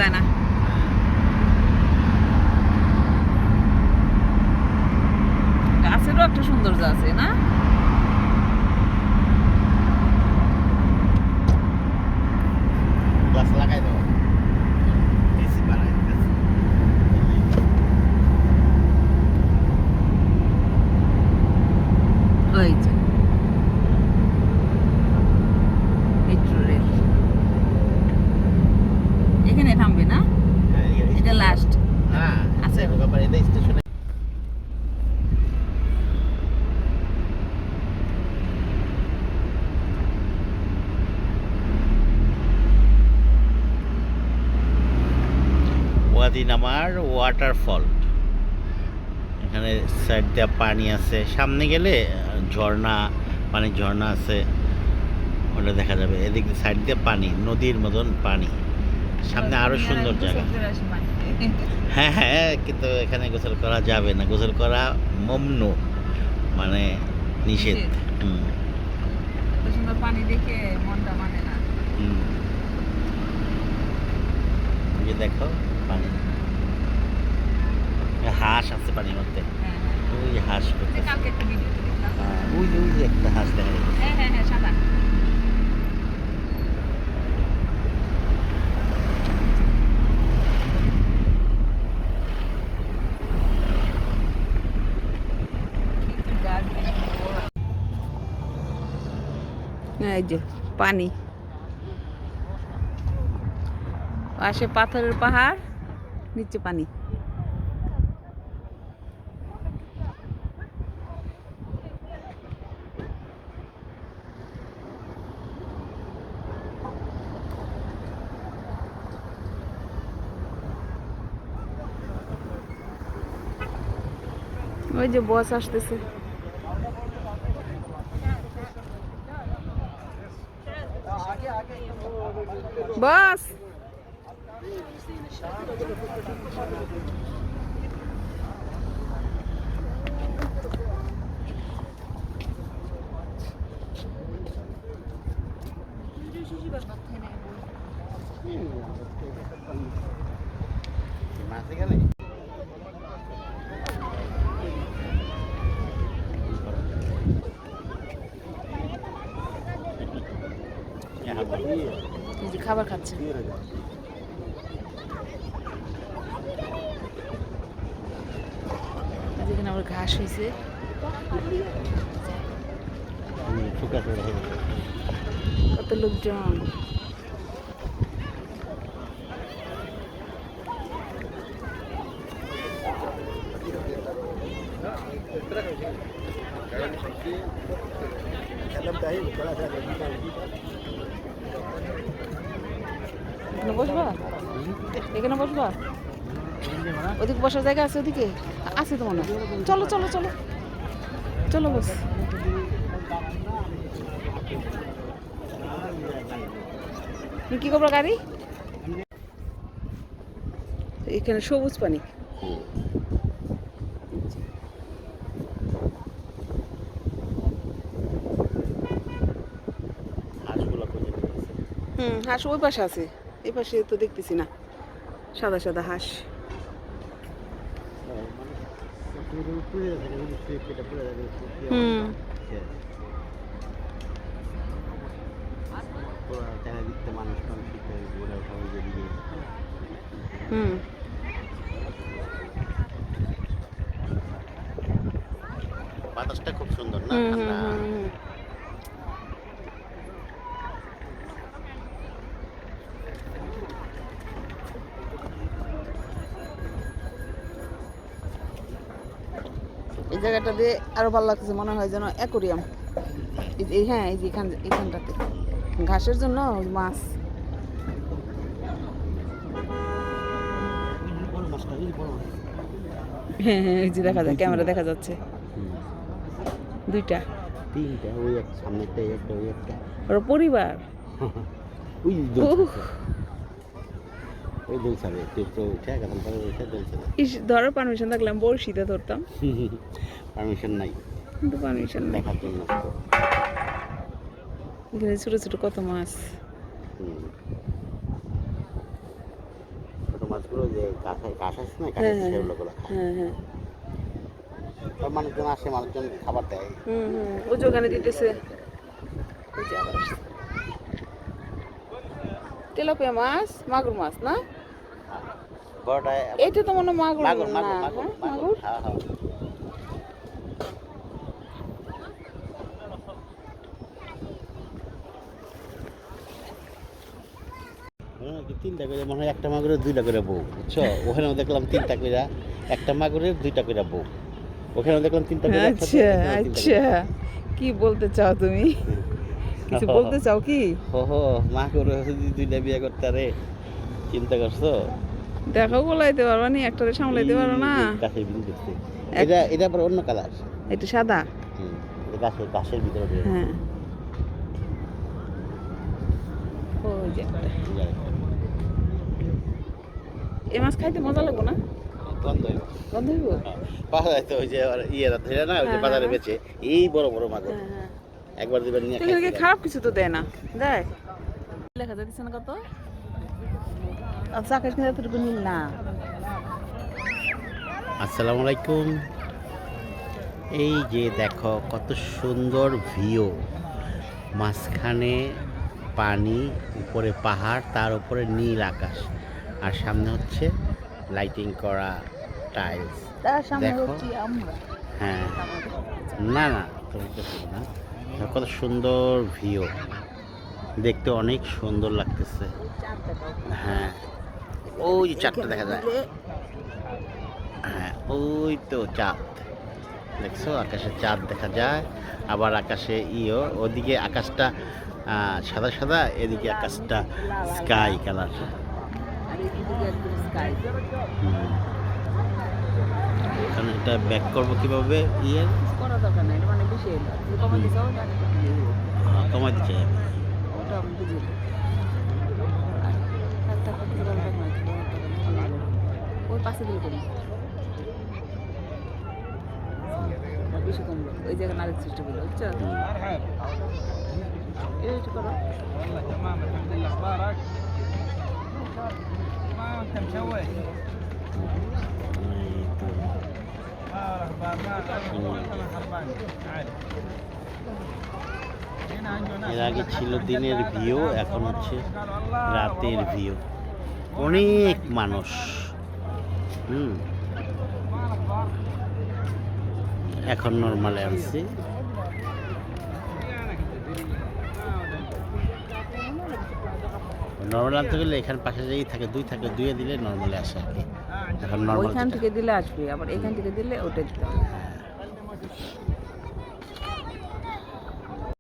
যায় না। গাছেরও একটা সৌন্দর্য আছে না? গাছ লাগাই দাও। এসি বানাই গাছ। ওই যে মেট্রো রেল এখানে থামবে না? হ্যাঁ, এটা লাস্ট। হ্যাঁ, আচ্ছা। ব্যাপার এটা স্টেশনে। ওয়াদি নামার ওয়াটারফল, এখানে সাইড দিয়ে পানি আছে, সামনে গেলে ঝর্ণা, পানির ঝর্ণা আছে, ওটা দেখা যাবে। এদিক সাইড দিয়ে পানি, নদীর মতন পানি, সামনে আরো সুন্দর জায়গা। হ্যাঁ হ্যাঁ, কিন্তু এখানে গোসল করা যাবে না, গোসল করা মমনু, মানে নিষেধ। হুম সুন্দর পানি দেখে মনটা মানে না। হুম, এই যে দেখো পানি, হাঁস আছে পানির মধ্যে, ওই হাঁস করতেছে। কালকে একটা ভিডিও দেখলাম। ওই যে একটা হাঁস দেখা যাচ্ছে। হ্যাঁ হ্যাঁ হ্যাঁ, সাদা। এই যে পানি, পাশে পাথরের পাহাড়, নিচে পানি। ওই যে বস আসতেছে। বস মাসে গেলে এই যে খাবার খাচ্ছে। যেখানে আবার ঘাস হয়েছে। কত লোকজন। এখানে বসবা? এখানে বসবা? ওদিকে বসার জায়গা আছে? ওদিকে আছে তো মনে হয়। চলো চলো চলো চলো বস। কি করবো গাড়ি? এখানে সবুজ পানি। হাঁস ওই পাশে আছে, এই পাশে তো দেখতেছি না। সাদা সাদা হাঁস। হুম হুম, বাতাসটা খুব সুন্দর না, হুম হুম ঠান্ডা। হুম। এই জায়গাটা দিয়ে আরো ভালো লাগতেছে, মনে হয় যেন অ্যাকোরিয়াম। হ্যাঁ, এই যে এখানটাতে ঘাসের জন্য মাছ। হ্যাঁ হ্যাঁ, এই যে দেখা যায়, ক্যামেরা দেখা যাচ্ছে। দুইটা তিনটা, ওই এক সামনেটা, একটা ওই একটা। ওরা পরিবার। ওই উহ, ওই দোলসাবে একটু উঠে এখন পরে উঠে দোলসাবে। ইস, ধরার পারমিশন থাকলাম বড়শিতে ধরতাম, পারমিশন নাই, কিন্তু পারমিশন নেই। দেখার জন্য। এখানে ছোট ছোট কত মাছ। হুম। মাছগুলো যে ঘাস আছে না হ্যাঁ, হ্যাঁ, সেগুলো গুলো খায়। হ্যাঁ হ্যাঁ তো মানুষজন আসে, মানুষজন খাবার দেয়। ওই যে ওখানে দিতেছে ওই যে আবার আসছে। তেলাপিয়া মাছ, মাগুর মাছ না? বড়টায় এটা তো মনে হয় মাগুর মাগুর না, মাগুর হ্যাঁ, মাগুর মাগুর মাগুর। হ্যাঁ হ্যাঁ। তিনটা করে মনে হয়, একটা মাগুরের দুইটা করে বউ, বুঝছো? ওখানেও দেখলাম তিনটা করে, একটা মাগুরের দুইটা করে বউ। ওখানেও দেখলাম তিনটা করে একসাথে, আচ্ছা এখানেও তিনটা করে। আচ্ছা, কি বলতে চাও তুমি? কিছু বলতে চাও কি? ওহো, মাগুর যদি দুইটা বিয়ে করতে রে, চিন্তা করছো? দেখাও বলাইতে পারবা নি, একটারে সামলাইতে পারো না? গাছের ভিতরে দেখতে, এটা আবার অন্য কালার। এটা সাদা। এটা গাছের ভিতরে বের হ্যাঁ ওই যে একটা। এই মাছ খাইতে মজা লাগবে না? গন্ধ হইব। গন্ধ হইব? পাওয়া যায় তো, ওই যে ইয়েরা ধরে না, ওই যে হ্যাঁ, বাজারে হ্যাঁ। বেচে, এই বড় বড় মাগুর। হ্যাঁ হ্যাঁ। একবার দিবেন নিয়ে এখানে খাইতে খারাপ কিছু তো দেয় না, দেয়? লেখা যাচ্ছে না কত? আচ্ছা আকাশ কিন্তু এতটুকু নীল না। আসসালামু আলাইকুম। এই যে দেখো কত সুন্দর ভিউ, মাঝখানে পানি, উপরে পাহাড়, তার উপরে নীল আকাশ, আর সামনে হচ্ছে লাইটিং করা টাইলস। তার সামনে দেখো। হচ্ছি আমরা। হ্যাঁ, না না তুমি তো ঠিক না। দেখো কত সুন্দর ভিউ, দেখতে অনেক সুন্দর লাগতেছে। হ্যাঁ, ওই যে চাঁদটা দেখা যায়। হ্যাঁ, ওই তো চাঁদ, দেখছো? আকাশে চাঁদ দেখা যায়, আবার আকাশে ওদিকে আকাশটা সাদা সাদা, এদিকে আকাশটা স্কাই কালার। কারণ এটা ব্যাক করবো কিভাবে? করা দরকার নাই, এটা মানে বেশি এলো। তুমি কমাই দিছো, কমাই দিচ্ছে। ওটা আমি বুঝি না। একটা কিছু করা দরকার নাই, ওই পাশে দিলে কমবে। বেশি কমলো, ওই জায়গায় নারীর চেষ্টা করলো, বুঝছো? এইটা করো। والله تمام الحمد لله. اخبارك؟ ما انت مشوش. اخبار ما انا خربان عادي. هنا عندنا এর আগে ছিল দিনের ভিউ, এখন হচ্ছে রাতের ভিউ। অনেক মানুষ। এখন নর্মালে আনছি। নর্মাল আনতে গেলে এখানে পাশে যেই থাকে, দুইয়ে দিলে নর্মালে আসে আর কি। এখন নর্মাল ওইখান থেকে দিলে আসবে, আবার এখান থেকে দিলে ওটা দিতে হবে।